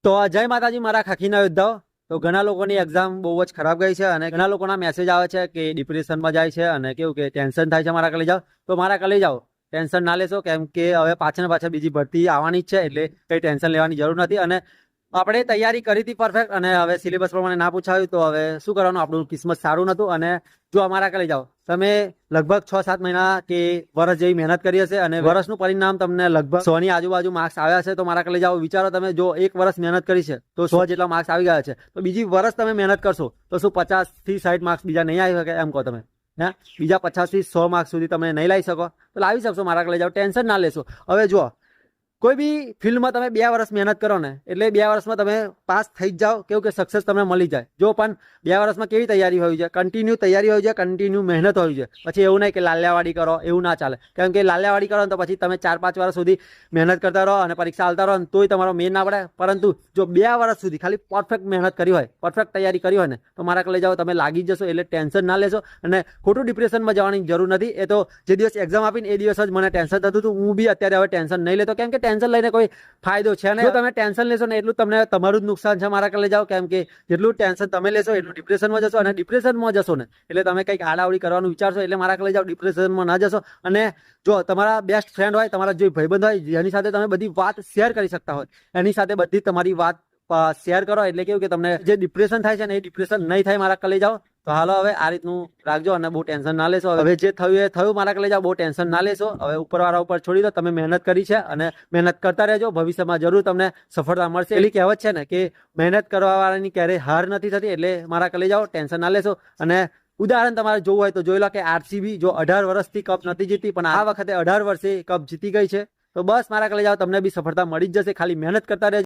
તો જય માતાજી મારા ખાખીના યોદ્ધાઓ. તો ઘણા લોકોની એક્ઝામ બહુ જ ખરાબ ગઈ છે અને ઘણા લોકોના મેસેજ આવે છે કે ડિપ્રેશનમાં જાય છે અને કેવું કે ટેન્શન થાય છે. મારા કલે જાઓ તો મારા કલે જાઓ, ટેન્શન ના લેશો, કેમ કે હવે પાછળ બીજી ભરતી આવવાની જ છે, એટલે કઈ ટેન્શન લેવાની જરૂર નથી. અને આપણે તૈયારી કરી હતી પરફેક્ટ, અને હવે સિલેબસ પ્રમાણે ના પૂછાયું તો હવે શું કરવાનું, આપણું કિસ્મત સારું નતું. અને જો અમારા કલે જાઓ, તમે લગભગ 6-7 મહિના કે વર્ષ જેવી મહેનત કરી હશે અને વર્ષનું પરિણામ તમને લગભગ 100 ની આજુબાજુ માર્ક્સ આવ્યા છે. તો મારા કલે જાઓ, વિચારો તમે જો એક વર્ષ મહેનત કરી છે તો 100 જેટલા માર્ક્સ આવી ગયા છે, તો બીજી વર્ષ તમે મહેનત કરશો તો શું 50 થી 60 માર્ક્સ બીજા નહીં આવી શકે? એમ કહો તમે. હે, બીજા 50 થી 100 માર્ક્સ સુધી તમે નહીં લાવી શકો? તો લાવી શકશો. મારા કલે જાઓ, ટેન્શન ના લેશો. હવે જુઓ, કોઈ બી ફિલ્ડમાં તમે 2 વર્ષ મહેનત કરો ને, એટલે 2 વર્ષમાં તમે પાસ થઈ જ જાઓ, કેવું કે સક્સેસ તમને મળી જાય. જો પણ 2 વર્ષમાં કેવી તૈયારી હોવી જોઈએ? કન્ટિન્યુ તૈયારી હોવી જોઈએ, કન્ટિન્યુ મહેનત હોવી જોઈએ. પછી એવું નહીં કે લાલ્યાવાડી કરો, એવું ના ચાલે. કેમ કે લાલ્યાવાડી કરો ને તો પછી તમે 4-5 વર્ષ સુધી મહેનત કરતા રહો અને પરીક્ષા આવતા રહો, તોય તમારો મેન ના પડે. પરંતુ જો 2 વર્ષ સુધી ખાલી પરફેક્ટ મહેનત કરી હોય, પરફેક્ટ તૈયારી કરી હોય ને, તો મારા કલે જાઓ, તમે લાગી જશો. એટલે ટેન્શન ના લેશો અને ખોટું ડિપ્રેશનમાં જવાની જરૂર નથી. એ તો જે દિવસ એક્ઝામ આપીને એ દિવસ જ મને ટેન્શન થતું હતું. હું બી અત્યારે હવે ટેન્શન નહીં લેતો, કેમ કે ટેન્શન લઈને કોઈ ફાયદો છે ને. જો તમે ટેન્શન લેશો ને એટલું તમને તમારું જ નુકસાન છે. મારા કલે જાઓ, કેમ કે જેટલું ટેન્શન તમે લેશો એટલું ડિપ્રેશનમાં જશો, અને ડિપ્રેશનમાં જશો ને એટલે તમે કંઈક આડાવડી કરવાનું વિચારશો. એટલે મારા કલે જાઓ, ડિપ્રેશનમાં ના જશો. અને જો તમારા બેસ્ટ ફ્રેન્ડ હોય, તમારા જે ભાઈબંધ હોય, જેની સાથે તમે બધી વાત શેર કરી શકતા હોય, એની સાથે બધી તમારી વાત શેર કરો. એટલે કેવું કે તમને જે ડિપ્રેશન થાય છે ને, એ ડિપ્રેશન નહીં થાય. મારા કલે જાઓ. તો હાલો, હવે આ રીતનું રાખજો અને બહુ ટેન્શન ના લેશો. હવે જે થયું એ થયું. મારા કલે જાઓ, બહુ ટેન્શન ના લેશો. હવે ઉપરવાળા ઉપર છોડી દો. તમે મહેનત કરી છે અને મહેનત કરતા રહેજો. ભવિષ્યમાં જરૂર તમને સફળતા મળશે. એવી કહેવત છે ને કે મહેનત કરવા વાળાની ક્યારેય હાર નથી થતી. એટલે મારા કલે જાઓ, ટેન્શન ના લેશો. અને ઉદાહરણ તમારે જોવું હોય તો જોઈ લો કે આરસીબી જો 18 વર્ષથી કપ નથી જીતી, પણ આ વખતે 18 વર્ષે કપ જીતી ગઈ છે. તો બસ મારા કલે જાઓ, તમને બી સફળતા મળી જ જશે. ખાલી મહેનત કરતા રહેજો.